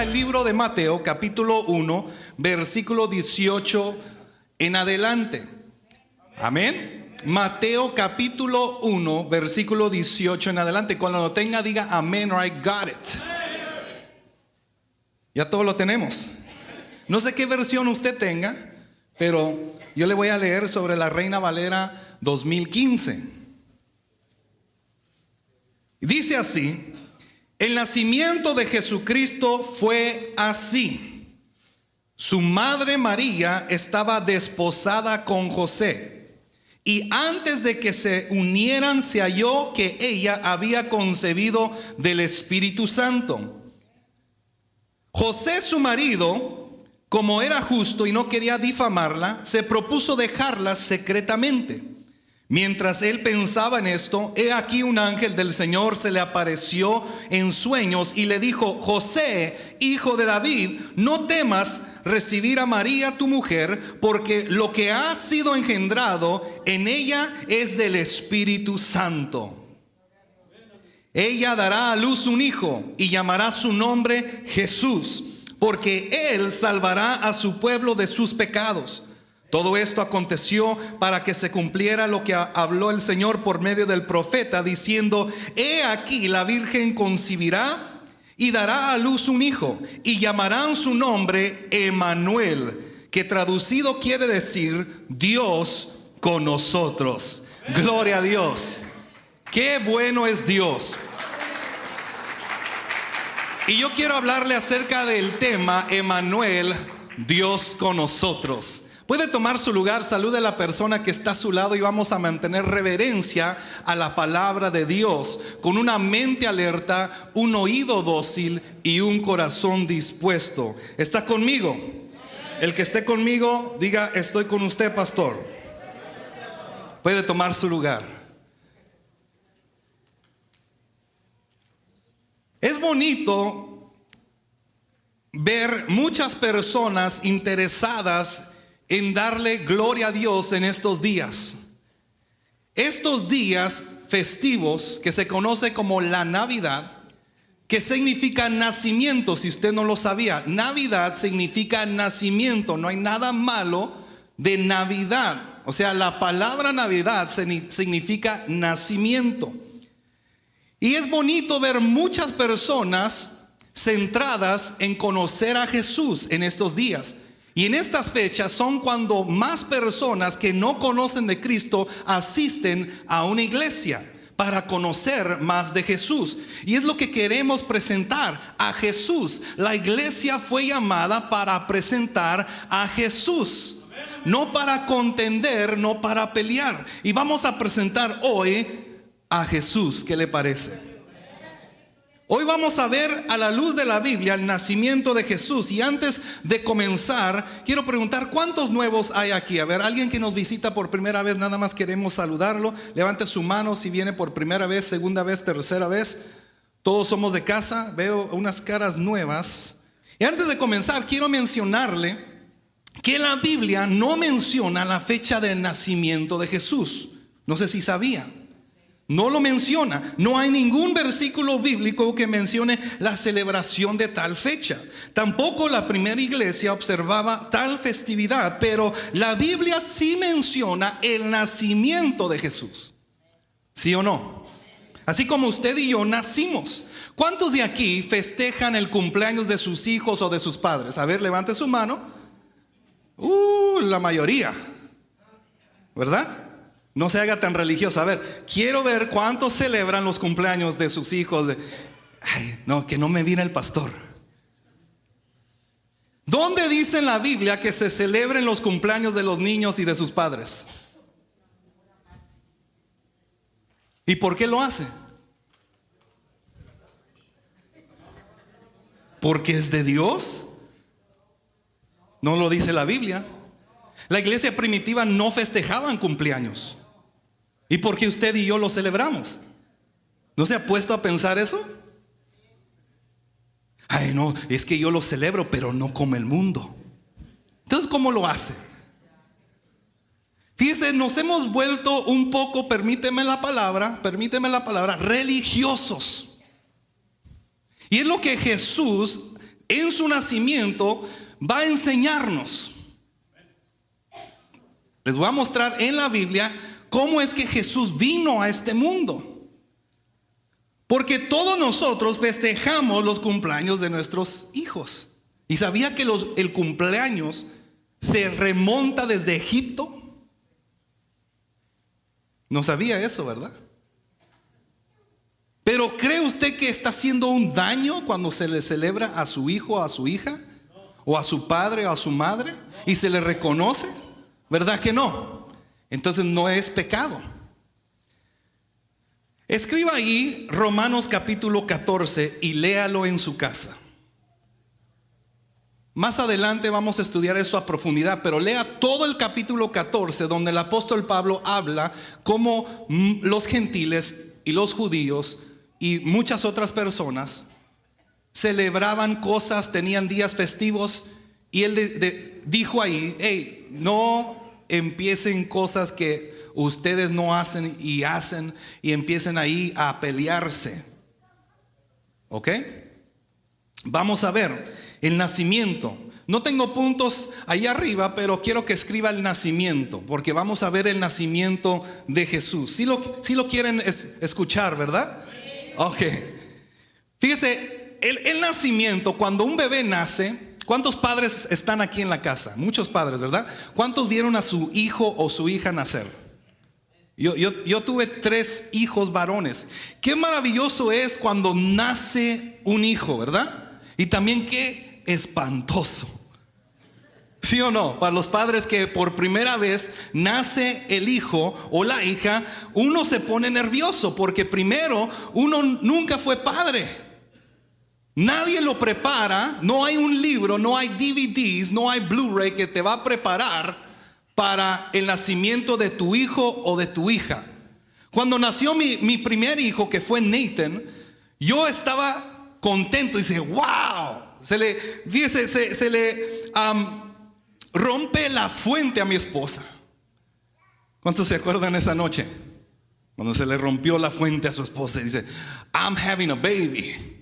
ahora el libro de Mateo, capítulo 1, versículo 18 en adelante. Amén. Mateo capítulo 1, versículo 18 en adelante. Cuando lo tenga, diga amén or I got it. Ya todo lo tenemos. No sé qué versión usted tenga, pero yo le voy a leer sobre la Reina Valera 2015. Dice así: el nacimiento de Jesucristo fue así. Su madre María estaba desposada con José, y antes de que se unieran se halló que ella había concebido del Espíritu Santo. José, su marido, como era justo y no quería difamarla, se propuso dejarla secretamente. Mientras él pensaba en esto, he aquí un ángel del Señor se le apareció en sueños y le dijo: José, hijo de David, no temas recibir a María tu mujer, porque lo que ha sido engendrado en ella es del Espíritu Santo. Ella dará a luz un hijo y llamará su nombre Jesús, porque él salvará a su pueblo de sus pecados. Todo esto aconteció para que se cumpliera lo que habló el Señor por medio del profeta, diciendo: he aquí la virgen concebirá y dará a luz un hijo, y llamarán su nombre Emmanuel, que traducido quiere decir Dios con nosotros. Gloria a Dios. Qué bueno es Dios. Y yo quiero hablarle acerca del tema Emmanuel, Dios con nosotros. Puede tomar su lugar, salude a la persona que está a su lado y vamos a mantener reverencia a la palabra de Dios, con una mente alerta, un oído dócil y un corazón dispuesto. ¿Está conmigo? El que esté conmigo, diga: estoy con usted, pastor. Puede tomar su lugar. Es bonito ver muchas personas interesadas en darle gloria a Dios en estos días. Estos días festivos que se conoce como la Navidad, que significa nacimiento, si usted no lo sabía. Navidad significa nacimiento. No hay nada malo de Navidad. O sea, la palabra Navidad significa nacimiento. Y es bonito ver muchas personas centradas en conocer a Jesús en estos días. Y en estas fechas son cuando más personas que no conocen de Cristo asisten a una iglesia para conocer más de Jesús. Y es lo que queremos presentar, a Jesús. La iglesia fue llamada para presentar a Jesús, no para contender, no para pelear. Y vamos a presentar hoy a Jesús. ¿Qué le parece? Hoy vamos a ver a la luz de la Biblia el nacimiento de Jesús. Y antes de comenzar, quiero preguntar: ¿cuántos nuevos hay aquí? A ver, alguien que nos visita por primera vez, nada más queremos saludarlo. Levante su mano si viene por primera vez, segunda vez, tercera vez. Todos somos de casa, veo unas caras nuevas. Y antes de comenzar, quiero mencionarle que la Biblia no menciona la fecha del nacimiento de Jesús. No sé si sabía. No lo menciona. No hay ningún versículo bíblico que mencione la celebración de tal fecha. Tampoco la primera iglesia observaba tal festividad, pero la Biblia sí menciona el nacimiento de Jesús. ¿Sí o no? Así como usted y yo nacimos. ¿Cuántos de aquí festejan el cumpleaños de sus hijos o de sus padres? A ver, levante su mano. La mayoría, ¿verdad? No se haga tan religioso. A ver, quiero ver cuántos celebran los cumpleaños de sus hijos. Ay, no, que no me viene el pastor. ¿Dónde dice en la Biblia que se celebren los cumpleaños de los niños y de sus padres? ¿Y por qué lo hace? ¿Porque es de Dios? No lo dice la Biblia. La iglesia primitiva no festejaban cumpleaños. ¿Y por qué usted y yo lo celebramos? ¿No se ha puesto a pensar eso? Ay, no, es que yo lo celebro, pero no como el mundo. Entonces, ¿cómo lo hace? Fíjese, nos hemos vuelto un poco, permíteme la palabra, religiosos. Y es lo que Jesús en su nacimiento va a enseñarnos. Les voy a mostrar en la Biblia cómo es que Jesús vino a este mundo. Porque todos nosotros festejamos los cumpleaños de nuestros hijos. ¿Y sabía que el cumpleaños se remonta desde Egipto? No sabía eso, ¿verdad? Pero ¿cree usted que está haciendo un daño cuando se le celebra a su hijo o a su hija? ¿O a su padre o a su madre? ¿Y se le reconoce? ¿Verdad que no? Entonces no es pecado. Escriba ahí Romanos capítulo 14 y léalo en su casa. Más adelante vamos a estudiar eso a profundidad, pero lea todo el capítulo 14 donde el apóstol Pablo habla cómo los gentiles y los judíos y muchas otras personas celebraban cosas, tenían días festivos, y él dijo ahí: hey, no empiecen cosas que ustedes no hacen y empiecen ahí a pelearse. ¿Ok? Vamos a ver el nacimiento. No tengo puntos ahí arriba, pero quiero que escriba el nacimiento, porque vamos a ver el nacimiento de Jesús. Si lo quieren escuchar, ¿verdad? Ok. Fíjese, el nacimiento, cuando un bebé nace. ¿Cuántos padres están aquí en la casa? Muchos padres, ¿verdad? ¿Cuántos vieron a su hijo o su hija nacer? Yo tuve 3 hijos varones. Qué maravilloso es cuando nace un hijo, ¿verdad? Y también qué espantoso. ¿Sí o no? Para los padres que por primera vez nace el hijo o la hija, uno se pone nervioso porque primero uno nunca fue padre. Nadie lo prepara, no hay un libro, no hay DVDs, no hay Blu-ray que te va a preparar para el nacimiento de tu hijo o de tu hija. Cuando nació mi primer hijo, que fue Nathan, yo estaba contento y dije, wow, se le rompe la fuente a mi esposa. ¿Cuántos se acuerdan esa noche? Cuando se le rompió la fuente a su esposa y dice, I'm having a baby.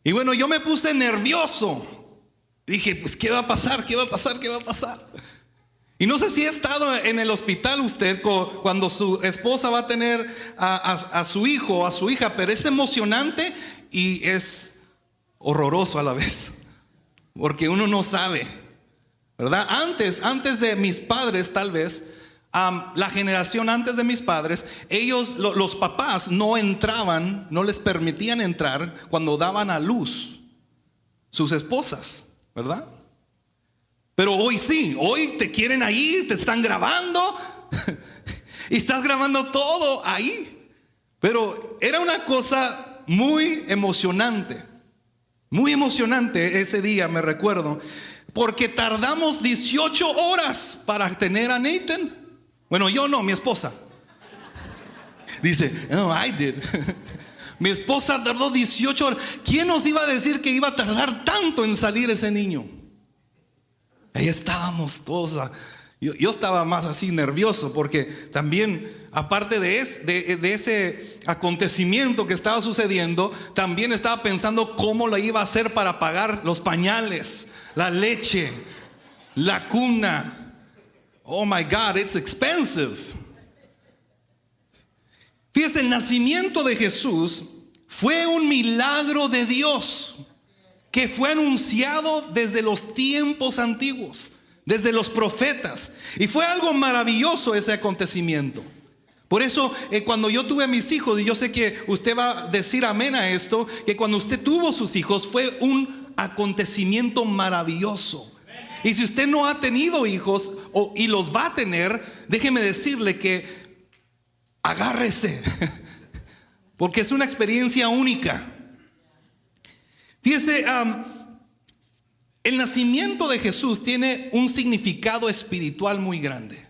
Y bueno, yo me puse nervioso. Dije, pues, ¿qué va a pasar? ¿Qué va a pasar? ¿Qué va a pasar? Y no sé si ha estado en el hospital usted cuando su esposa va a tener a su hijo o a su hija, pero es emocionante y es horroroso a la vez, porque uno no sabe, ¿verdad? Antes de mis padres, tal vez, la generación antes de mis padres, ellos, los papás no entraban, no les permitían entrar cuando daban a luz sus esposas, ¿verdad? Pero hoy sí, hoy te quieren ahí, te están grabando y estás grabando todo ahí. Pero era una cosa muy emocionante ese día, me recuerdo, porque tardamos 18 horas para tener a Nathan. Bueno, yo no, mi esposa. Dice, no, I did. Mi esposa tardó 18 horas. ¿Quién nos iba a decir que iba a tardar tanto en salir ese niño? Ahí estábamos todos. Yo estaba más así nervioso porque también, aparte de ese acontecimiento que estaba sucediendo, también estaba pensando cómo lo iba a hacer para pagar los pañales, la leche, la cuna. Oh my God, it's expensive. Fíjese, el nacimiento de Jesús fue un milagro de Dios que fue anunciado desde los tiempos antiguos, desde los profetas, y fue algo maravilloso ese acontecimiento. Por eso cuando yo tuve a mis hijos, y yo sé que usted va a decir amén a esto, que cuando usted tuvo sus hijos fue un acontecimiento maravilloso. Y si usted no ha tenido hijos y los va a tener, déjeme decirle que agárrese, porque es una experiencia única. Fíjese, el nacimiento de Jesús tiene un significado espiritual muy grande.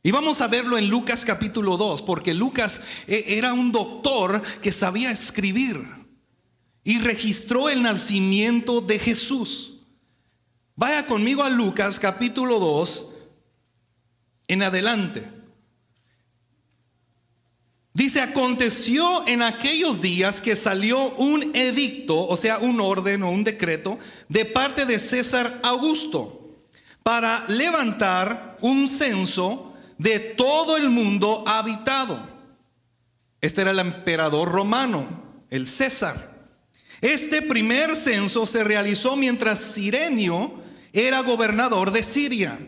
Y vamos a verlo en Lucas capítulo 2, porque Lucas era un doctor que sabía escribir y registró el nacimiento de Jesús. Vaya conmigo a Lucas capítulo 2 en adelante. Dice, aconteció en aquellos días que salió un edicto, o sea, un orden o un decreto, de parte de César Augusto, para levantar un censo de todo el mundo habitado. Este era el emperador romano, el César. Este primer censo se realizó mientras Cirenio era gobernador de Siria.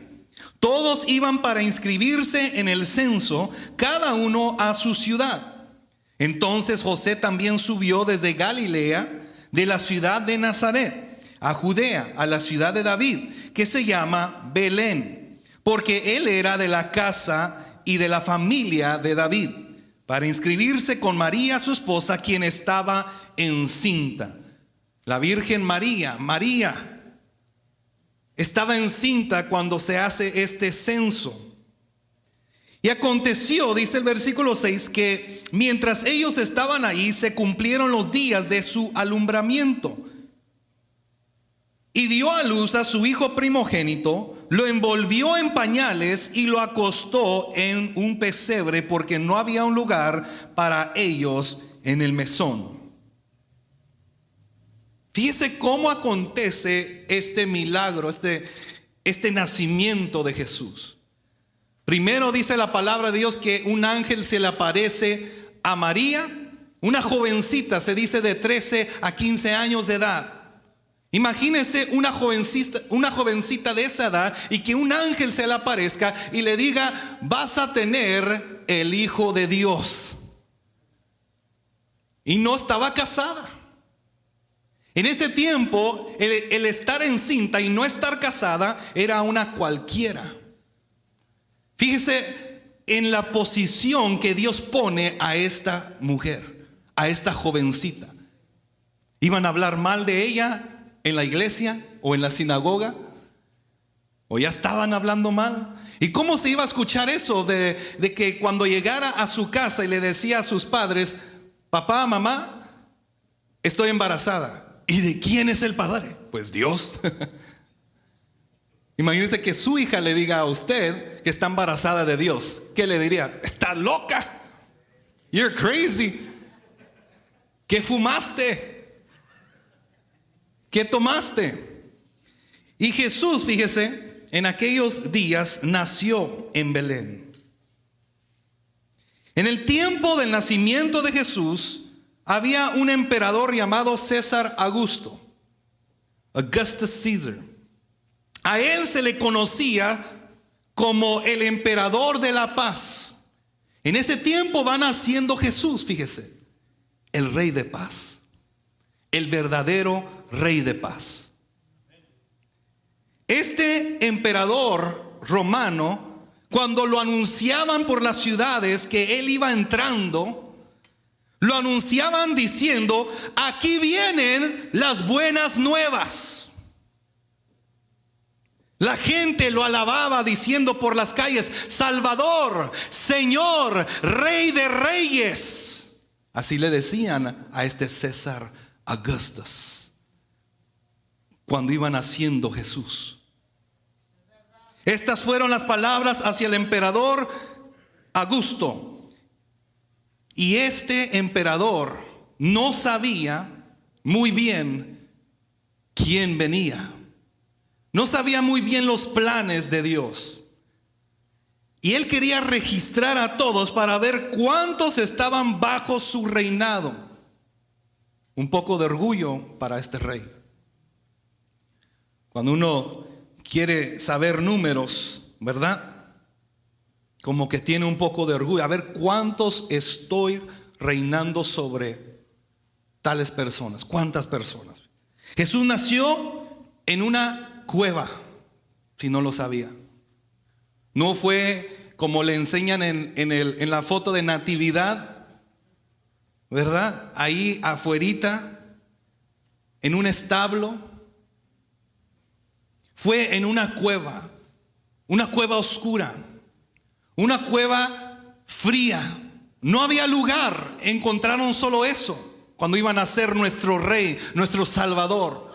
Todos iban para inscribirse en el censo, cada uno a su ciudad. Entonces José también subió desde Galilea, de la ciudad de Nazaret, a Judea, a la ciudad de David, que se llama Belén, porque él era de la casa y de la familia de David, para inscribirse con María, su esposa, quien estaba encinta. La Virgen María estaba encinta cuando se hace este censo. Y aconteció, dice el versículo 6, que mientras ellos estaban ahí, se cumplieron los días de su alumbramiento. Y dio a luz a su hijo primogénito, lo envolvió en pañales y lo acostó en un pesebre, porque no había un lugar para ellos en el mesón. Fíjese cómo acontece este milagro, este nacimiento de Jesús. Primero dice la palabra de Dios que un ángel se le aparece a María, una jovencita, se dice de 13 a 15 años de edad. Imagínese una jovencita de esa edad y que un ángel se le aparezca y le diga: vas a tener el Hijo de Dios. Y no estaba casada. En ese tiempo, el estar encinta y no estar casada era una cualquiera. Fíjese en la posición que Dios pone a esta mujer, a esta jovencita. ¿Iban a hablar mal de ella en la iglesia o en la sinagoga? ¿O ya estaban hablando mal? ¿Y cómo se iba a escuchar eso de que cuando llegara a su casa y le decía a sus padres: papá, mamá, estoy embarazada? ¿Y de quién es el padre? Pues Dios. Imagínese que su hija le diga a usted que está embarazada de Dios. ¿Qué le diría? Está loca. You're crazy. ¿Qué fumaste? ¿Qué tomaste? Y Jesús, fíjese, en aquellos días nació en Belén. En el tiempo del nacimiento de Jesús había un emperador llamado César Augusto, Augustus Caesar. A él se le conocía como el emperador de la paz. En ese tiempo va naciendo Jesús, fíjese, el rey de paz, el verdadero rey de paz. Este emperador romano, cuando lo anunciaban por las ciudades que él iba entrando, lo anunciaban diciendo: aquí vienen las buenas nuevas. La gente lo alababa diciendo por las calles: Salvador, Señor, Rey de Reyes. Así le decían a este César Augustus cuando iba naciendo Jesús. Estas fueron las palabras hacia el emperador Augusto. Y este emperador no sabía muy bien quién venía. No sabía muy bien los planes de Dios. Y él quería registrar a todos para ver cuántos estaban bajo su reinado. Un poco de orgullo para este rey. Cuando uno quiere saber números, ¿verdad? Como que tiene un poco de orgullo. A ver cuántos estoy reinando sobre tales personas. ¿Cuántas personas? Jesús nació en una cueva, si no lo sabía. No fue como le enseñan en la foto de natividad, ¿verdad? Ahí afuerita, en un establo. Fue en una cueva oscura. Una cueva fría. No había lugar. Encontraron solo eso cuando iban a ser nuestro rey, nuestro salvador.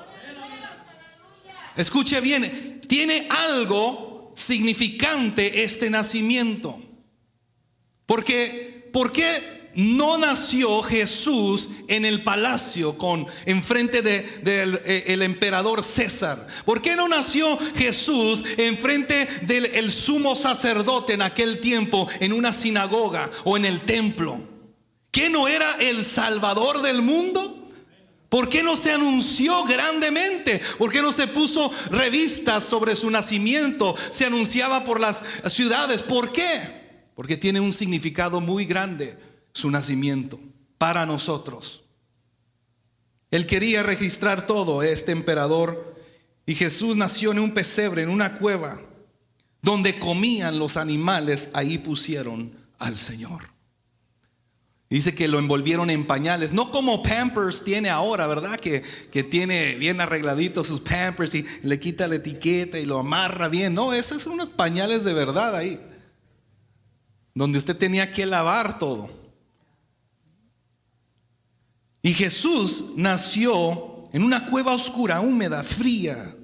Escuche bien, tiene algo significante este nacimiento. Porque, ¿por qué no nació Jesús en el palacio enfrente del emperador César? ¿Por qué no nació Jesús enfrente del sumo sacerdote en aquel tiempo, en una sinagoga o en el templo? ¿Qué no era el Salvador del mundo? ¿Por qué no se anunció grandemente? ¿Por qué no se puso revistas sobre su nacimiento? Se anunciaba por las ciudades. ¿Por qué? Porque tiene un significado muy grande su nacimiento para nosotros. Él quería registrar todo, este emperador. Y Jesús nació en un pesebre, en una cueva, donde comían los animales. Ahí pusieron al Señor. Dice que lo envolvieron en pañales, no como Pampers tiene ahora, ¿verdad? Que tiene bien arregladitos sus Pampers y le quita la etiqueta y lo amarra bien. No, esos son unos pañales de verdad ahí, donde usted tenía que lavar todo. Y Jesús nació en una cueva oscura, húmeda, fría.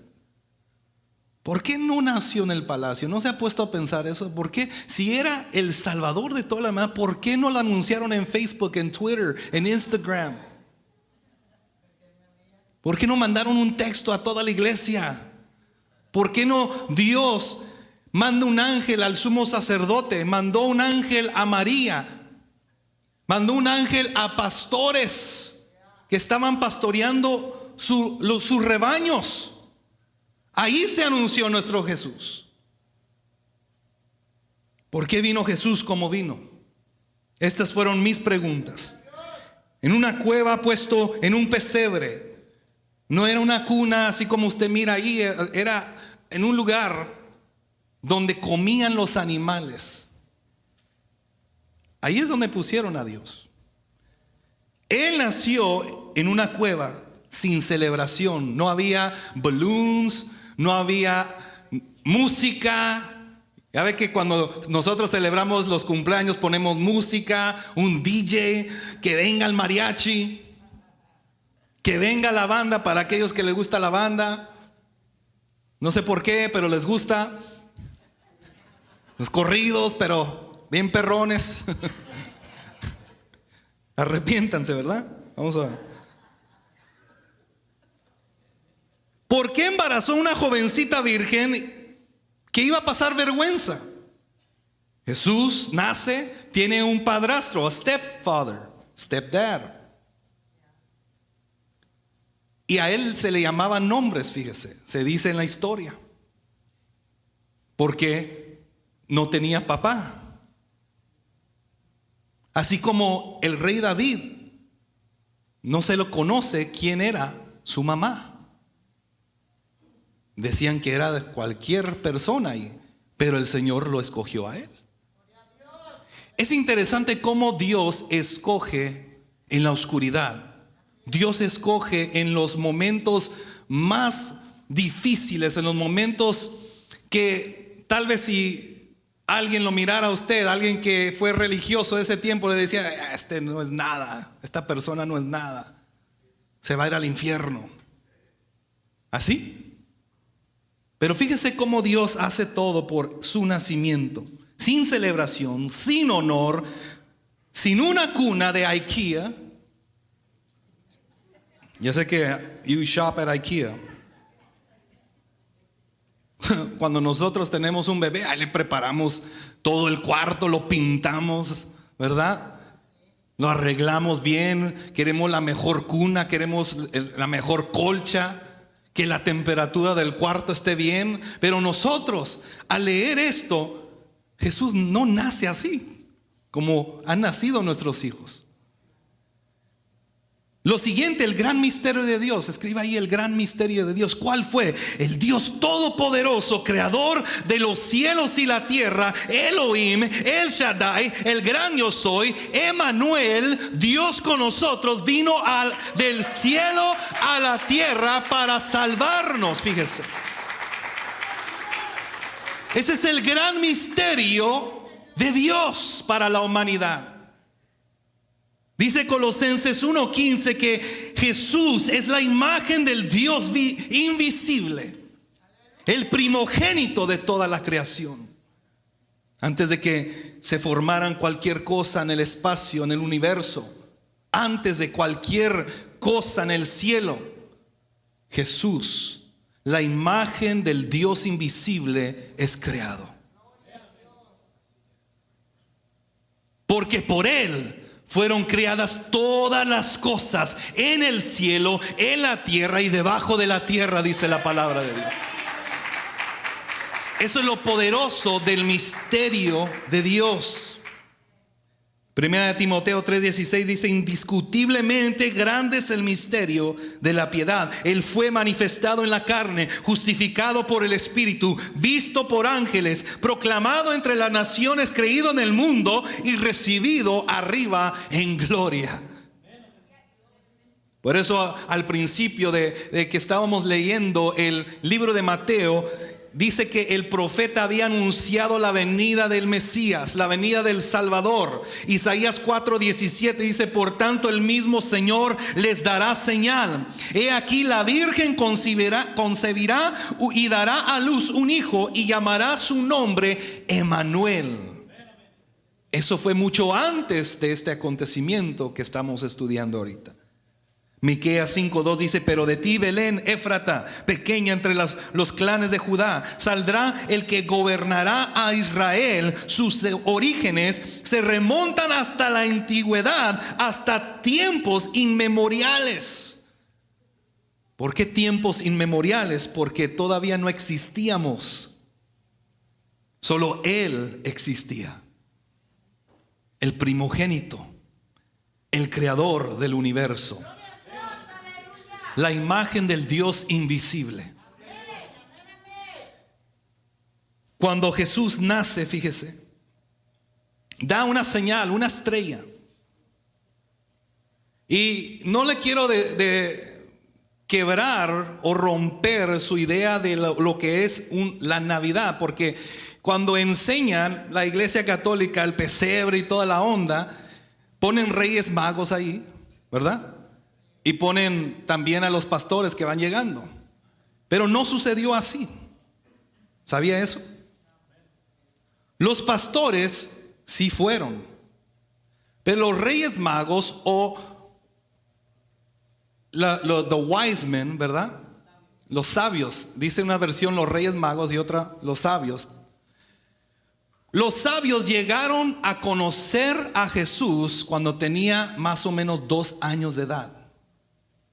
¿Por qué no nació en el palacio? ¿No se ha puesto a pensar eso? ¿Por qué? Si era el Salvador de toda la humanidad, ¿por qué no lo anunciaron en Facebook, en Twitter, en Instagram? ¿Por qué no mandaron un texto a toda la iglesia? ¿Por qué no Dios manda un ángel al sumo sacerdote? Mandó un ángel a María. Mandó un ángel a pastores que estaban pastoreando sus rebaños. Ahí se anunció nuestro Jesús. ¿Por qué vino Jesús como vino? Estas fueron mis preguntas. En una cueva puesto en un pesebre. No era una cuna así como usted mira ahí. Era en un lugar donde comían los animales. Ahí es donde pusieron a Dios. Él nació en una cueva sin celebración. No había balloons, no había música. Ya ve que cuando nosotros celebramos los cumpleaños ponemos música, un DJ, que venga el mariachi, que venga la banda para aquellos que les gusta la banda. No sé por qué, pero les gusta. Los corridos, pero bien perrones. Arrepiéntanse, ¿verdad? Vamos a ver. ¿Por qué embarazó una jovencita virgen que iba a pasar vergüenza? Jesús nace, tiene un padrastro, a stepfather, stepdad. Y a él se le llamaban nombres, fíjese, se dice en la historia. Porque no tenía papá. Así como el rey David, no se lo conoce quién era su mamá. Decían que era de cualquier persona, pero el Señor lo escogió a él. Es interesante cómo Dios escoge en la oscuridad. Dios escoge en los momentos más difíciles, en los momentos que tal vez si alguien lo mirara a usted, alguien que fue religioso de ese tiempo, le decía: este no es nada, esta persona no es nada, se va a ir al infierno. ¿Así? Pero fíjese cómo Dios hace todo por su nacimiento, sin celebración, sin honor, sin una cuna de IKEA. Yo sé que you shop at IKEA. Cuando nosotros tenemos un bebé, ahí le preparamos todo el cuarto, lo pintamos, ¿verdad? Lo arreglamos bien, queremos la mejor cuna, queremos la mejor colcha, que la temperatura del cuarto esté bien. Pero nosotros, al leer esto, Jesús no nace así como han nacido nuestros hijos. Lo siguiente, el gran misterio de Dios. Escriba ahí el gran misterio de Dios. ¿Cuál fue? El Dios todopoderoso, creador de los cielos y la tierra, Elohim, El Shaddai, el gran yo soy, Emmanuel, Dios con nosotros, vino del cielo a la tierra para salvarnos. Fíjese, ese es el gran misterio de Dios para la humanidad. Dice Colosenses 1:15 que Jesús es la imagen del Dios invisible, el primogénito de toda la creación. Antes de que se formaran cualquier cosa en el espacio, en el universo, antes de cualquier cosa en el cielo, Jesús, la imagen del Dios invisible, es creado. Porque por Él fueron creadas todas las cosas en el cielo, en la tierra y debajo de la tierra, dice la palabra de Dios. Eso es lo poderoso del misterio de Dios. Primera de Timoteo 3:16 dice: indiscutiblemente grande es el misterio de la piedad. Él fue manifestado en la carne, justificado por el Espíritu, visto por ángeles, proclamado entre las naciones, creído en el mundo y recibido arriba en gloria. Por eso al principio de que estábamos leyendo el libro de Mateo, dice que el profeta había anunciado la venida del Mesías, la venida del Salvador. Isaías 4:17 dice: por tanto el mismo Señor les dará señal. He aquí la Virgen concebirá y dará a luz un hijo y llamará su nombre Emmanuel. Eso fue mucho antes de este acontecimiento que estamos estudiando ahorita. Miqueas 5:2 dice: pero de ti, Belén Éfrata, pequeña entre los clanes de Judá, saldrá el que gobernará a Israel. Sus orígenes se remontan hasta la antigüedad, hasta tiempos inmemoriales. ¿Por qué tiempos inmemoriales? Porque todavía no existíamos. Solo Él existía, el primogénito, el creador del universo, la imagen del Dios invisible. Cuando Jesús nace, fíjese, da una señal, una estrella. Y no le quiero de quebrar o romper su idea de lo que es la Navidad, porque cuando enseñan la Iglesia Católica el pesebre y toda la onda, ponen reyes magos ahí, ¿verdad? Y ponen también a los pastores que van llegando. Pero no sucedió así. ¿Sabía eso? Los pastores sí fueron, pero los reyes magos o the wise men, ¿verdad? Los sabios. Dice una versión los reyes magos y otra los sabios. Los sabios llegaron a conocer a Jesús cuando tenía más o menos 2 años de edad.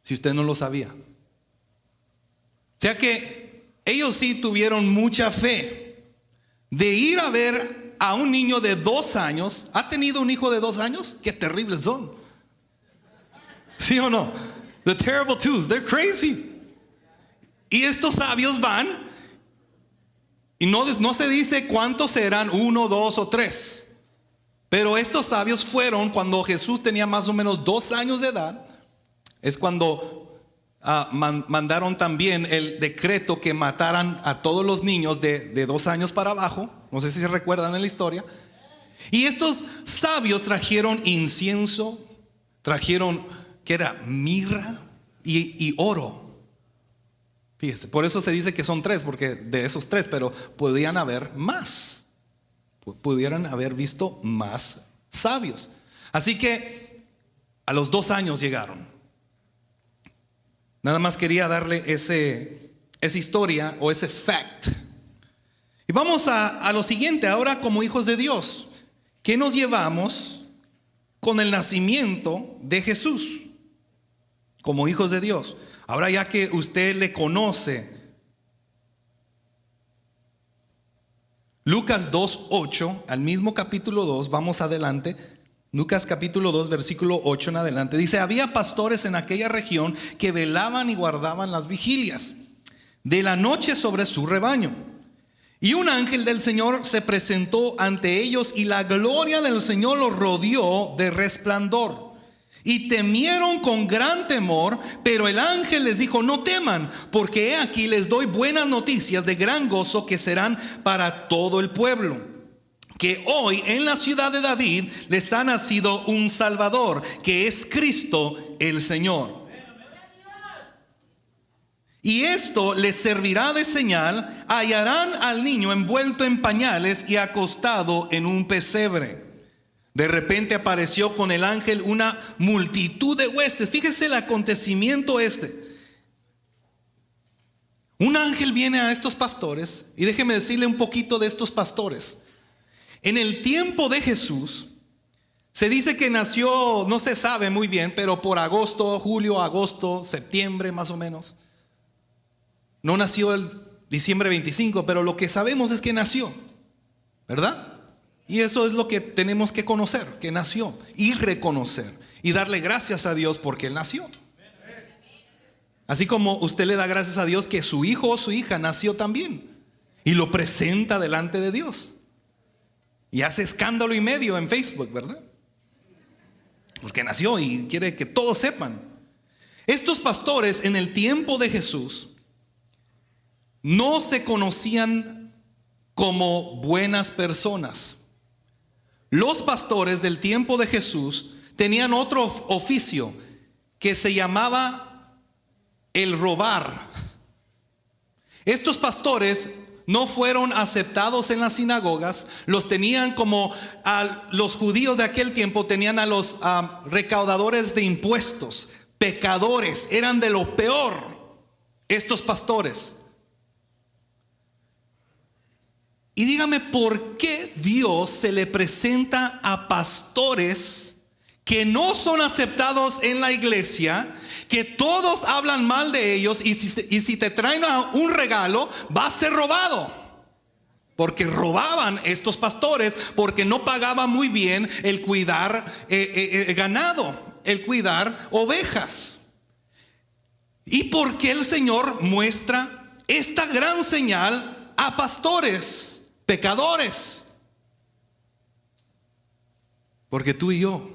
Si usted no lo sabía. O sea que ellos sí tuvieron mucha fe de ir a ver a un niño de 2 años. ¿Ha tenido un hijo de 2 años? Qué terribles son. ¿Sí o no? The terrible twos, they're crazy. Y estos sabios van y no se dice cuántos eran, 1, 2 o 3. Pero estos sabios fueron cuando Jesús tenía más o menos 2 años de edad. Es cuando mandaron también el decreto que mataran a todos los niños de 2 años para abajo. No sé si se recuerdan en la historia. Y estos sabios trajeron incienso, trajeron, que era mirra y oro. Fíjese, por eso se dice que son 3, porque de esos 3, pero podían haber más. Pudieran haber visto más sabios. Así que a los 2 años llegaron. Nada más quería darle esa historia o ese fact. Y vamos a lo siguiente, ahora como hijos de Dios. ¿Qué nos llevamos con el nacimiento de Jesús? Como hijos de Dios. Ahora ya que usted le conoce. Lucas 2:8, al mismo capítulo 2, vamos adelante. Lucas capítulo 2, versículo 8 en adelante. Dice: había pastores en aquella región que velaban y guardaban las vigilias de la noche sobre su rebaño. Y un ángel del Señor se presentó ante ellos, y la gloria del Señor los rodeó de resplandor. Y temieron con gran temor, pero el ángel les dijo: no teman, porque he aquí les doy buenas noticias de gran gozo que serán para todo el pueblo. Que hoy en la ciudad de David les ha nacido un Salvador, que es Cristo el Señor. Y esto les servirá de señal: hallarán al niño envuelto en pañales y acostado en un pesebre. De repente apareció con el ángel una multitud de huestes. Fíjese el acontecimiento este. Un ángel viene a estos pastores, y déjeme decirle un poquito de estos pastores. En el tiempo de Jesús, se dice que nació, no se sabe muy bien, pero por agosto, julio, agosto, septiembre más o menos. No nació el diciembre 25, pero lo que sabemos es que nació, ¿verdad? Y eso es lo que tenemos que conocer, que nació, y reconocer, y darle gracias a Dios porque Él nació. Así como usted le da gracias a Dios que su hijo o su hija nació también, y lo presenta delante de Dios. Y hace escándalo y medio en Facebook, ¿verdad? Porque nació y quiere que todos sepan. Estos pastores en el tiempo de Jesús no se conocían como buenas personas. Los pastores del tiempo de Jesús tenían otro oficio que se llamaba el robar. Estos pastores no fueron aceptados en las sinagogas. Los tenían como a los judíos de aquel tiempo tenían a los recaudadores de impuestos, pecadores. Eran de lo peor estos pastores. Y dígame, ¿por qué Dios se le presenta a pastores que no son aceptados en la iglesia, que todos hablan mal de ellos, y si te traen un regalo va a ser robado? Porque robaban estos pastores, porque no pagaban muy bien el cuidar ganado, el cuidar ovejas. Y porque el Señor muestra esta gran señal a pastores pecadores. Porque tú y yo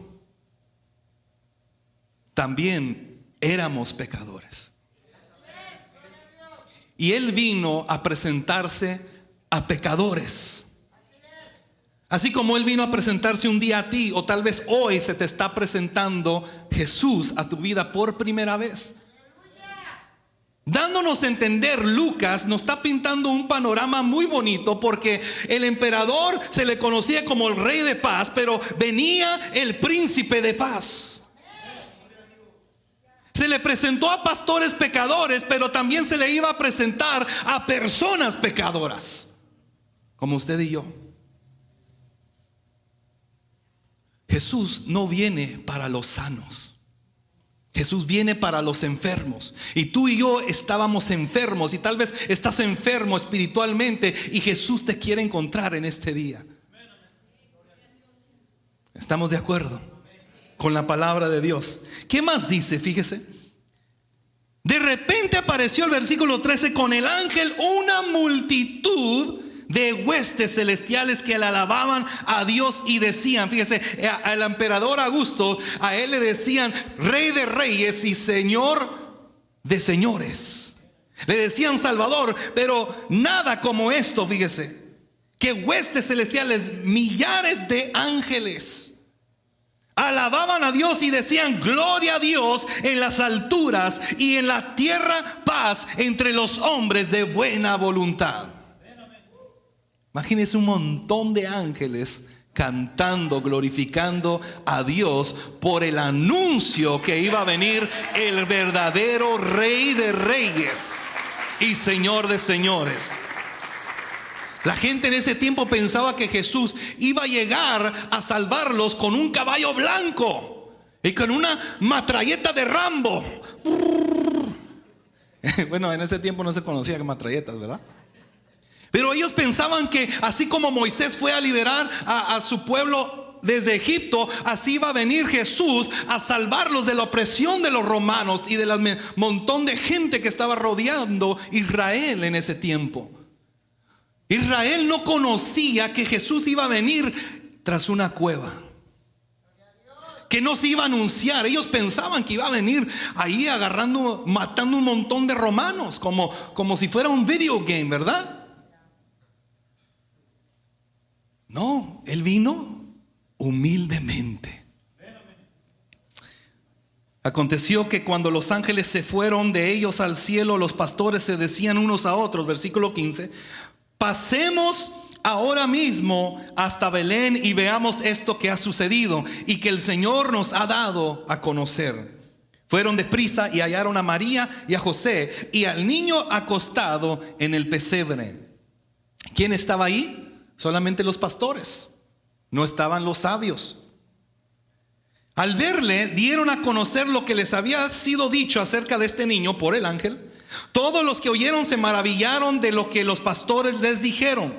también éramos pecadores. Y Él vino a presentarse a pecadores. Así como Él vino a presentarse un día a ti, o tal vez hoy se te está presentando Jesús a tu vida por primera vez. Dándonos a entender, Lucas nos está pintando un panorama muy bonito, porque el emperador se le conocía como el rey de paz, pero venía el príncipe de paz. Se le presentó a pastores pecadores, pero también se le iba a presentar a personas pecadoras, como usted y yo. Jesús no viene para los sanos. Jesús viene para los enfermos. Y tú y yo estábamos enfermos, y tal vez estás enfermo espiritualmente, y Jesús te quiere encontrar en este día. ¿Estamos de acuerdo con la palabra de Dios? ¿Qué más dice? Fíjese. De repente apareció, el versículo 13, con el ángel una multitud de huestes celestiales que le alababan a Dios y decían, fíjese, al emperador Augusto, a él le decían Rey de Reyes y Señor de Señores. Le decían Salvador, pero nada como esto, fíjese, que huestes celestiales, millares de ángeles, alababan a Dios y decían: gloria a Dios en las alturas, y en la tierra paz entre los hombres de buena voluntad. Imagínense un montón de ángeles cantando, glorificando a Dios por el anuncio que iba a venir el verdadero Rey de Reyes y Señor de Señores. La gente en ese tiempo pensaba que Jesús iba a llegar a salvarlos con un caballo blanco y con una metralleta de Rambo. Bueno, en ese tiempo no se conocía que metralletas, ¿verdad? Pero ellos pensaban que así como Moisés fue a liberar a su pueblo desde Egipto, así iba a venir Jesús a salvarlos de la opresión de los romanos y del montón de gente que estaba rodeando Israel en ese tiempo. Israel no conocía que Jesús iba a venir tras una cueva, que no se iba a anunciar. Ellos pensaban que iba a venir ahí agarrando, matando un montón de romanos, como si fuera un video game, ¿verdad? No, Él vino humildemente. Aconteció que cuando los ángeles se fueron de ellos al cielo, los pastores se decían unos a otros, versículo 15, pasemos ahora mismo hasta Belén y veamos esto que ha sucedido y que el Señor nos ha dado a conocer. Fueron deprisa y hallaron a María y a José y al niño acostado en el pesebre. ¿Quién estaba ahí? Solamente los pastores, no estaban los sabios. Al verle, dieron a conocer lo que les había sido dicho acerca de este niño por el ángel. Todos los que oyeron se maravillaron de lo que los pastores les dijeron.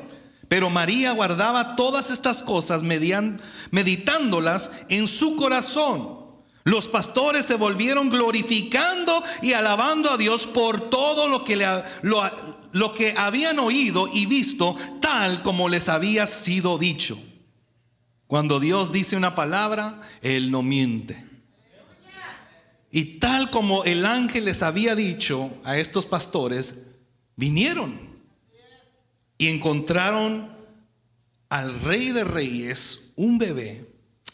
Pero María guardaba todas estas cosas, meditándolas en su corazón. Los pastores se volvieron glorificando y alabando a Dios por todo lo que habían oído y visto, tal como les había sido dicho. Cuando Dios dice una palabra, Él no miente. Y tal como el ángel les había dicho a estos pastores, vinieron y encontraron al Rey de Reyes, un bebé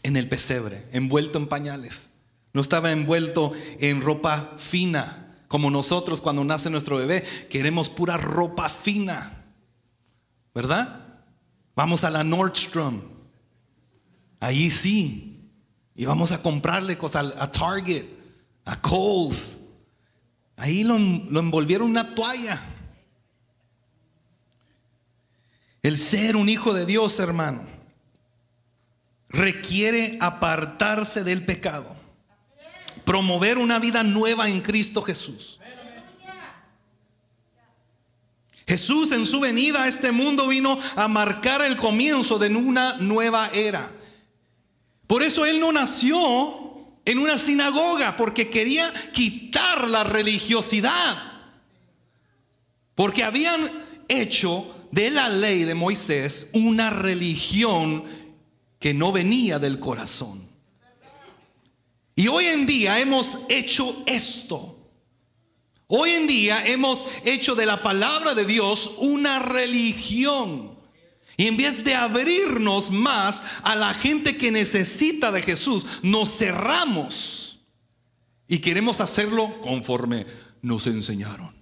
en el pesebre, envuelto en pañales. No estaba envuelto en ropa fina, como nosotros cuando nace nuestro bebé, queremos pura ropa fina, ¿verdad? Vamos a la Nordstrom, ahí sí, y vamos a comprarle cosas a Target, a Kohl's. Ahí lo envolvieron en una toalla. El ser un hijo de Dios, hermano, requiere apartarse del pecado, promover una vida nueva en Cristo Jesús. Jesús en su venida a este mundo vino a marcar el comienzo de una nueva era. Por eso Él no nació en una sinagoga, porque quería quitar la religiosidad, porque habían hecho de la ley de Moisés una religión que no venía del corazón. Y hoy en día hemos hecho esto. Hoy en día hemos hecho de la palabra de Dios una religión. Y en vez de abrirnos más a la gente que necesita de Jesús, nos cerramos y queremos hacerlo conforme nos enseñaron.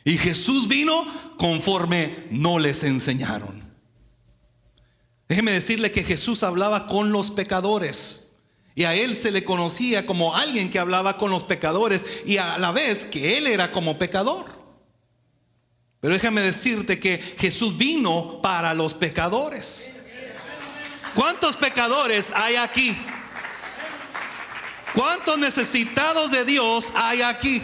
Y Jesús vino conforme no les enseñaron. Déjeme decirle que Jesús hablaba con los pecadores, y a Él se le conocía como alguien que hablaba con los pecadores, y a la vez que Él era como pecador. Pero déjame decirte que Jesús vino para los pecadores. ¿Cuántos pecadores hay aquí? ¿Cuántos necesitados de Dios hay aquí?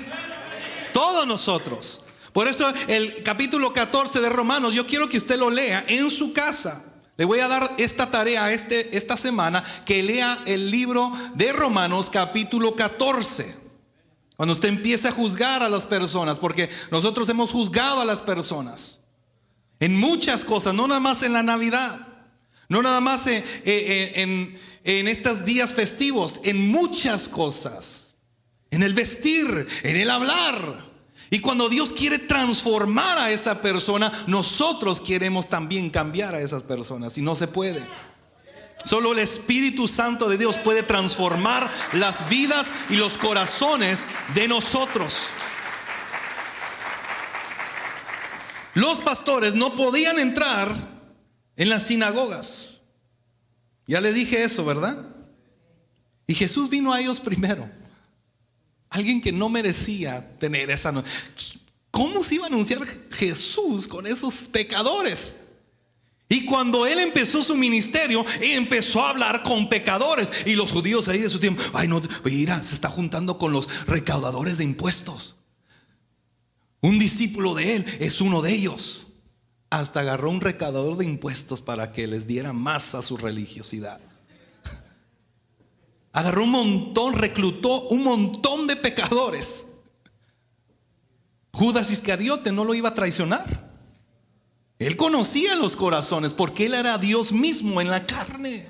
Todos nosotros. Por eso el capítulo 14 de Romanos, yo quiero que usted lo lea en su casa. Le voy a dar esta tarea esta semana, que lea el libro de Romanos capítulo 14. Cuando usted empiece a juzgar a las personas, porque nosotros hemos juzgado a las personas en muchas cosas, no nada más en la Navidad, no nada más en estos días festivos, en muchas cosas, en el vestir, en el hablar. Y cuando Dios quiere transformar a esa persona, nosotros queremos también cambiar a esas personas, y no se puede. Solo el Espíritu Santo de Dios puede transformar las vidas y los corazones de nosotros. Los pastores no podían entrar en las sinagogas. Ya le dije eso, ¿verdad? Y Jesús vino a ellos primero. Alguien que no merecía tener esa. ¿Cómo se iba a anunciar Jesús con esos pecadores? Y cuando Él empezó su ministerio, empezó a hablar con pecadores. Y los judíos ahí de su tiempo, ay no, mira, se está juntando con los recaudadores de impuestos. Un discípulo de Él es uno de ellos. Hasta agarró un recaudador de impuestos para que les diera más a su religiosidad. Agarró un montón, reclutó un montón de pecadores. Judas Iscariote no lo iba a traicionar. Él conocía los corazones, porque Él era Dios mismo en la carne.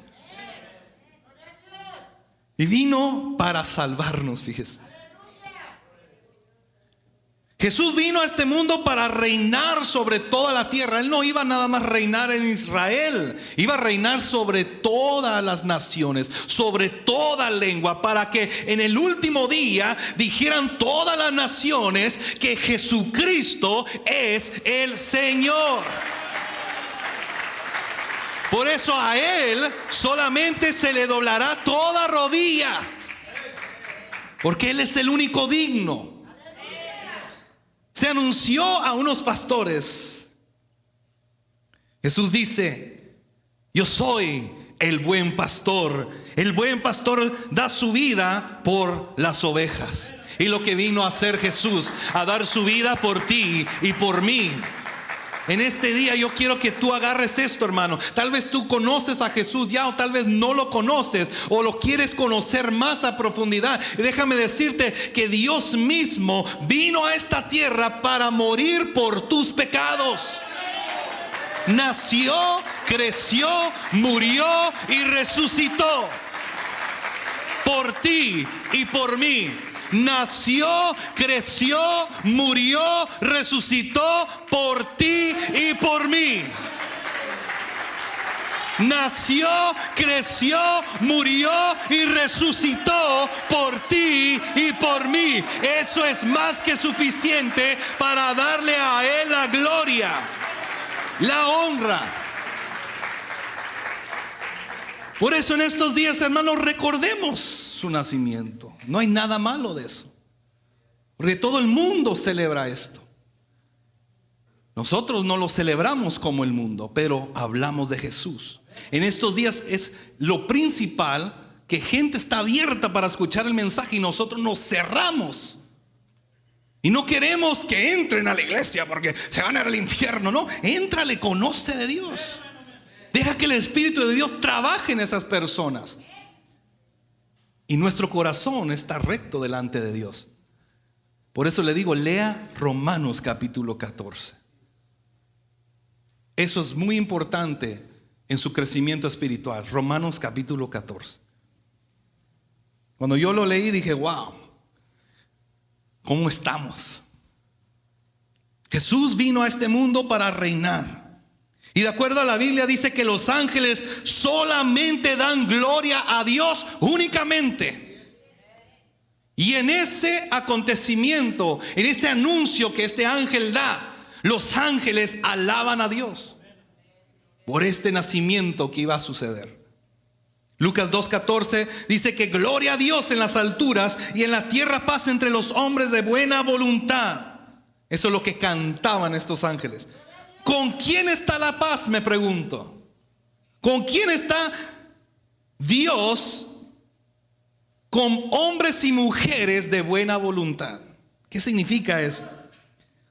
Y vino para salvarnos, fíjese. Jesús vino a este mundo para reinar sobre toda la tierra. Él no iba nada más a reinar en Israel, iba a reinar sobre todas las naciones, sobre toda lengua, para que en el último día dijeran todas las naciones que Jesucristo es el Señor. Por eso a Él solamente se le doblará toda rodilla, porque Él es el único digno. Se anunció a unos pastores. Jesús dice: yo soy el buen pastor. El buen pastor da su vida por las ovejas. Y lo que vino a hacer Jesús, a dar su vida por ti y por mí. En este día yo quiero que tú agarres esto, hermano. Tal vez tú conoces a Jesús ya, o tal vez no lo conoces, o lo quieres conocer más a profundidad. Y déjame decirte que Dios mismo vino a esta tierra para morir por tus pecados. Nació, creció, murió y resucitó por ti y por mí. Nació, creció, murió, resucitó por ti y por mí. Nació, creció, murió y resucitó por ti y por mí. Eso es más que suficiente para darle a Él la gloria, la honra. Por eso en estos días, hermanos, recordemos su nacimiento. No hay nada malo de eso, porque todo el mundo celebra esto. Nosotros no lo celebramos como el mundo, pero hablamos de Jesús. En estos días es lo principal, que gente está abierta para escuchar el mensaje y nosotros nos cerramos. Y no queremos que entren a la iglesia porque se van a ir al infierno. No, éntrale, conoce de Dios. Deja que el Espíritu de Dios trabaje en esas personas. Y nuestro corazón está recto delante de Dios. Por eso le digo, lea Romanos capítulo 14. Eso es muy importante en su crecimiento espiritual. Romanos capítulo 14. Cuando yo lo leí dije: wow, ¿cómo estamos? Jesús vino a este mundo para reinar. Y de acuerdo a la Biblia dice que los ángeles solamente dan gloria a Dios únicamente. Y en ese acontecimiento, en ese anuncio que este ángel da, los ángeles alaban a Dios por este nacimiento que iba a suceder. Lucas 2:14 dice que gloria a Dios en las alturas y en la tierra paz entre los hombres de buena voluntad. Eso es lo que cantaban estos ángeles. ¿Con quién está la paz? Me pregunto. ¿Con quién está Dios? Con hombres y mujeres de buena voluntad. ¿Qué significa eso?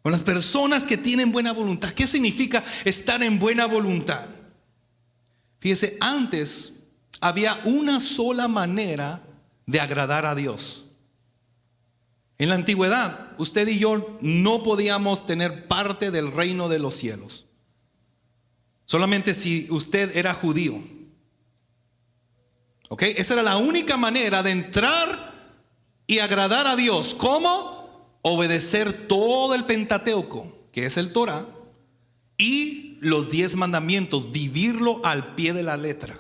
Con las personas que tienen buena voluntad. ¿Qué significa estar en buena voluntad? Fíjese, antes había una sola manera de agradar a Dios. En la antigüedad, usted y yo no podíamos tener parte del reino de los cielos. Solamente si usted era judío. ¿Ok? Esa era la única manera de entrar y agradar a Dios. ¿Cómo? Obedecer todo el Pentateuco, que es el Torah, y los 10 mandamientos, vivirlo al pie de la letra.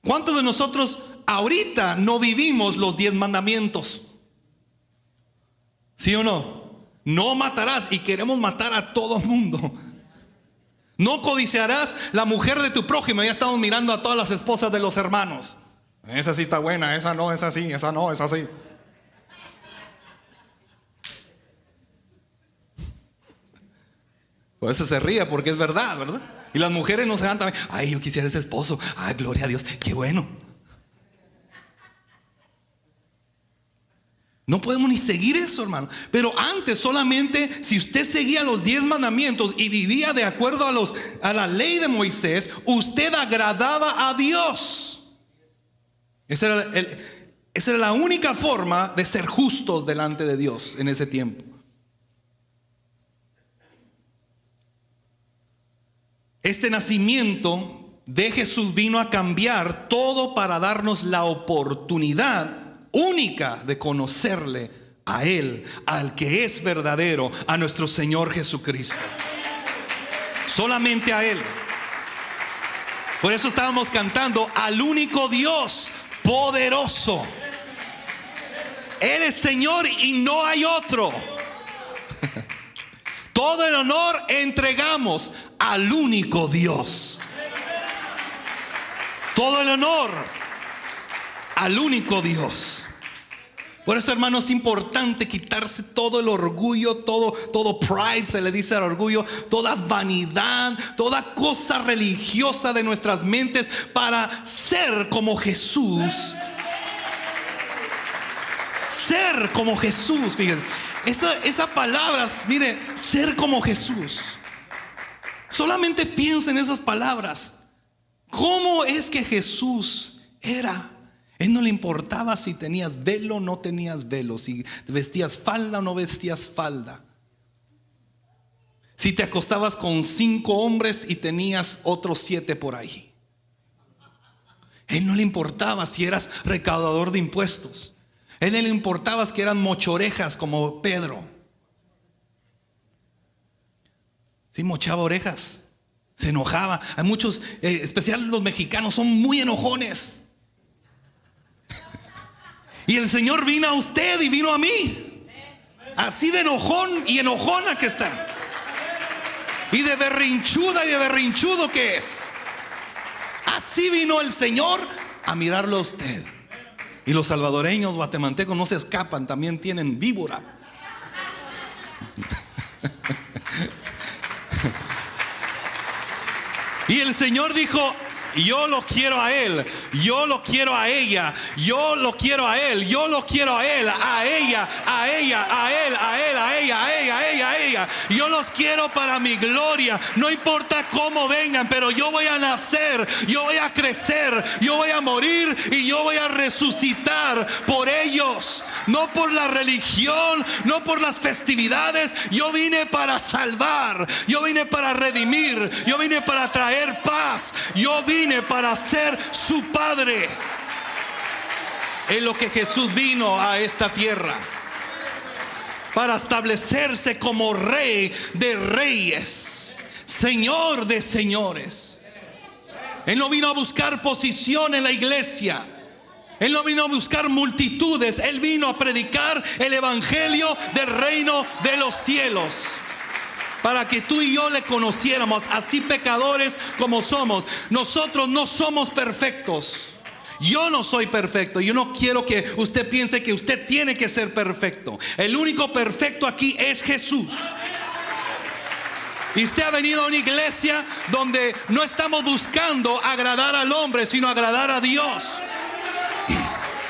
¿Cuántos de nosotros ahorita no vivimos los 10 mandamientos? ¿Sí o no? No matarás, y queremos matar a todo mundo. No codiciarás la mujer de tu prójimo. Ya estamos mirando a todas las esposas de los hermanos. Esa sí está buena, esa no, esa sí, esa no, esa sí. Por eso se ríe, porque es verdad, ¿verdad? Y las mujeres no se dan también: ay, yo quisiera ese esposo. Ay, gloria a Dios, qué bueno. No podemos ni seguir eso, hermano. Pero antes solamente si usted seguía los 10 mandamientos y vivía de acuerdo a la ley de Moisés, usted agradaba a Dios. Esa era la única forma de ser justos delante de Dios en ese tiempo. Este nacimiento de Jesús vino a cambiar todo para darnos la oportunidad única de conocerle a Él, al que es verdadero, a nuestro Señor Jesucristo. Solamente a Él. Por eso estábamos cantando al único Dios poderoso. Él es Señor y no hay otro. Todo el honor entregamos al único Dios. Todo el honor al único Dios. Por eso, hermanos, es importante quitarse todo el orgullo, todo pride, se le dice al orgullo, toda vanidad, toda cosa religiosa de nuestras mentes, para ser como Jesús. Ser como Jesús, fíjense. Esa palabra, mire, ser como Jesús. Solamente piensa en esas palabras. ¿Cómo es que Jesús era? Él no le importaba si tenías velo o no tenías velo, si vestías falda o no vestías falda, si te acostabas con 5 hombres y tenías otros 7 por ahí. Él no le importaba si eras recaudador de impuestos. Él no le importaba si eran mochorejas como Pedro. Sí, mochaba orejas, se enojaba. Hay muchos, especialmente los mexicanos, son muy enojones. Y el Señor vino a usted y vino a mí, así de enojón y enojona que está, y de berrinchuda y de berrinchudo que es. Así vino el Señor a mirarlo a usted. Y los salvadoreños, guatemaltecos, no se escapan, también tienen víbora. Y el Señor dijo: yo lo quiero a él, yo lo quiero a ella, yo lo quiero a él, yo lo quiero a él, a ella, a ella, a él, a él, a ella, a ella, a ella, a ella. Yo los quiero para mi gloria. No importa cómo vengan, pero yo voy a nacer, yo voy a crecer, yo voy a morir y yo voy a resucitar por ellos. No por la religión, no por las festividades. Yo vine para salvar, yo vine para redimir, yo vine para traer paz, yo vine para ser su padre. Es lo que Jesús vino a esta tierra, para establecerse como rey de reyes, señor de señores. Él no vino a buscar posición en la iglesia. Él no vino a buscar multitudes. Él vino a predicar el evangelio del reino de los cielos, para que tú y yo le conociéramos, así pecadores como somos. Nosotros no somos perfectos. Yo no soy perfecto. Yo no quiero que usted piense que usted tiene que ser perfecto. El único perfecto aquí es Jesús. Y usted ha venido a una iglesia donde no estamos buscando agradar al hombre, sino agradar a Dios.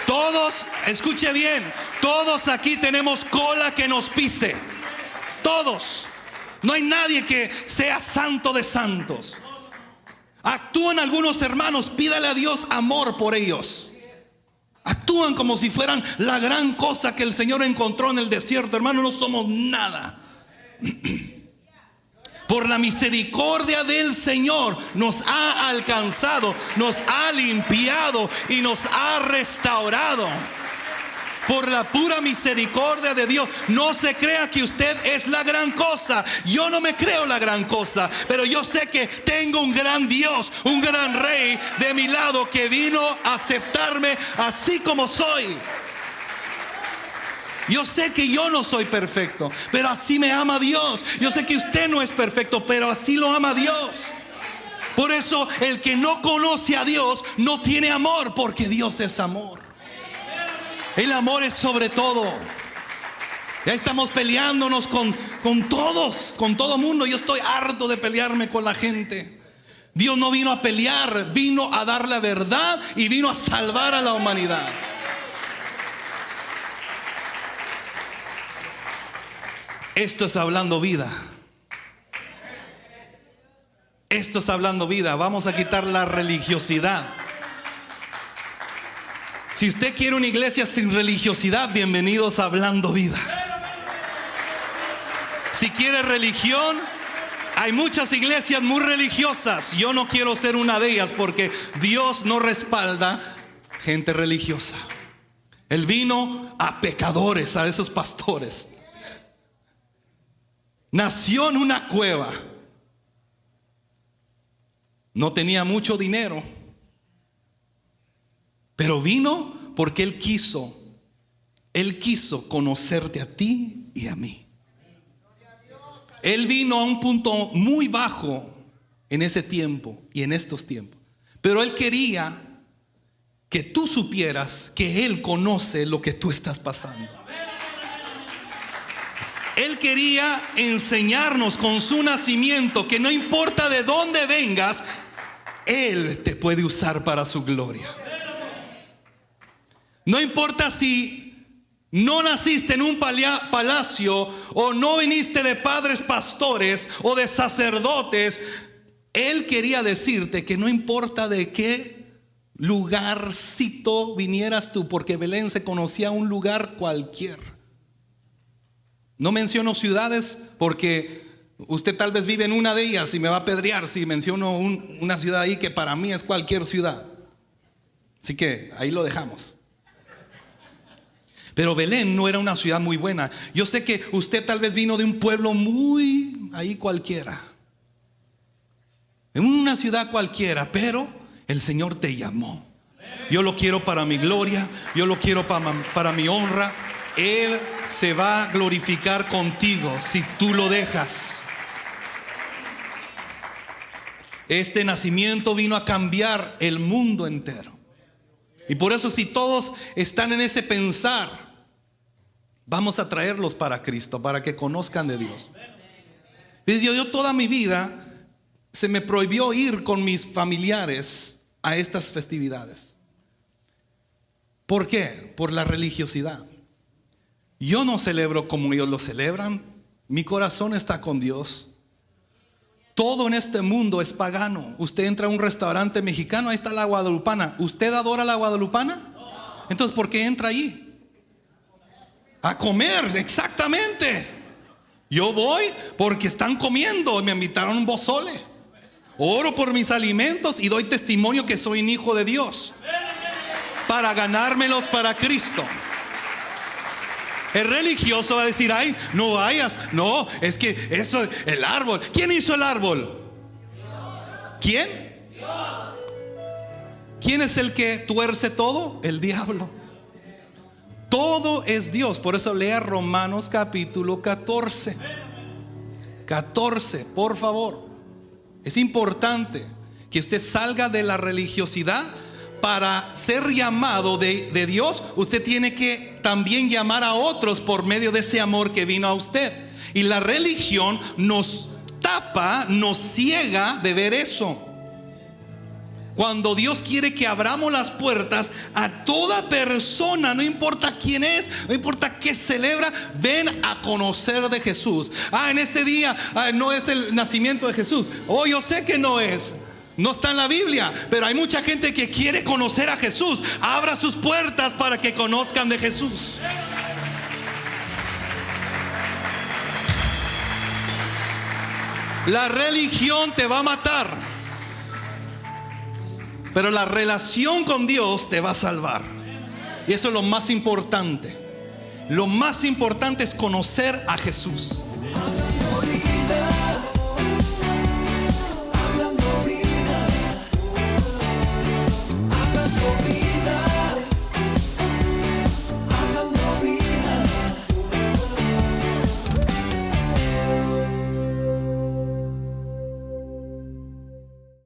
Todos, escuche bien, todos aquí tenemos cola que nos pise. Todos. No hay nadie que sea santo de santos. Actúan algunos hermanos, pídale a Dios amor por ellos. Actúan como si fueran la gran cosa que el Señor encontró en el desierto. Hermanos, no somos nada. Por la misericordia del Señor nos ha alcanzado, nos ha limpiado y nos ha restaurado. Por la pura misericordia de Dios. No se crea que usted es la gran cosa. Yo no me creo la gran cosa, pero yo sé que tengo un gran Dios, un gran Rey de mi lado, que vino a aceptarme así como soy. Yo sé que yo no soy perfecto, pero así me ama Dios. Yo sé que usted no es perfecto, pero así lo ama Dios. Por eso el que no conoce a Dios no tiene amor, porque Dios es amor. El amor es sobre todo. Ya estamos peleándonos con todos, con todo mundo. Yo estoy harto de pelearme con la gente. Dios no vino a pelear, vino a dar la verdad y vino a salvar a la humanidad. Esto es hablando vida. Esto es hablando vida. Vamos a quitar la religiosidad. Si usted quiere una iglesia sin religiosidad, bienvenidos a Hablando Vida. Si quiere religión, hay muchas iglesias muy religiosas. Yo no quiero ser una de ellas, porque Dios no respalda gente religiosa. Él vino a pecadores, a esos pastores. Nació en una cueva. No tenía mucho dinero, pero vino porque Él quiso conocerte a ti y a mí. Él vino a un punto muy bajo en ese tiempo y en estos tiempos, pero Él quería que tú supieras que Él conoce lo que tú estás pasando. Él quería enseñarnos con su nacimiento que no importa de dónde vengas, Él te puede usar para su gloria. No importa si no naciste en un palacio o no viniste de padres pastores o de sacerdotes. Él quería decirte que no importa de qué lugarcito vinieras tú, porque Belén se conocía un lugar cualquiera. No menciono ciudades porque usted tal vez vive en una de ellas y me va a apedrear si menciono una ciudad ahí que para mí es cualquier ciudad. Así que ahí lo dejamos. Pero Belén no era una ciudad muy buena. Yo sé que usted tal vez vino de un pueblo muy ahí cualquiera, en una ciudad cualquiera, pero el Señor te llamó. Yo lo quiero para mi gloria, yo lo quiero para mi honra. Él se va a glorificar contigo si tú lo dejas. Este nacimiento vino a cambiar el mundo entero. Y por eso, si todos están en ese pensar, vamos a traerlos para Cristo, para que conozcan de Dios. Yo toda mi vida se me prohibió ir con mis familiares a estas festividades. ¿Por qué? Por la religiosidad. Yo no celebro como ellos lo celebran. Mi corazón está con Dios. Todo en este mundo es pagano. Usted entra a un restaurante mexicano, ahí está la guadalupana. ¿Usted adora la guadalupana? Entonces, ¿por qué entra allí? A comer, exactamente. Yo voy porque están comiendo. Me invitaron un pozole. Oro por mis alimentos y doy testimonio que soy un hijo de Dios, para ganármelos para Cristo. El religioso va a decir: ay, no vayas. No, es que eso, el árbol. ¿Quién hizo el árbol? ¿Quién? ¿Quién es el que tuerce todo? El diablo. Todo es Dios. Por eso lea Romanos capítulo 14. 14, por favor. Es importante que usted salga de la religiosidad. Para ser llamado de Dios, usted tiene que también llamar a otros por medio de ese amor que vino a usted. Y la religión nos tapa, nos ciega de ver eso. Cuando Dios quiere que abramos las puertas a toda persona, no importa quién es, no importa qué celebra, ven a conocer de Jesús. En este día no es el nacimiento de Jesús. Yo sé que no es. No está en la Biblia, pero hay mucha gente que quiere conocer a Jesús. Abra sus puertas para que conozcan de Jesús. La religión te va a matar, pero la relación con Dios te va a salvar. Y eso es lo más importante. Lo más importante es conocer a Jesús.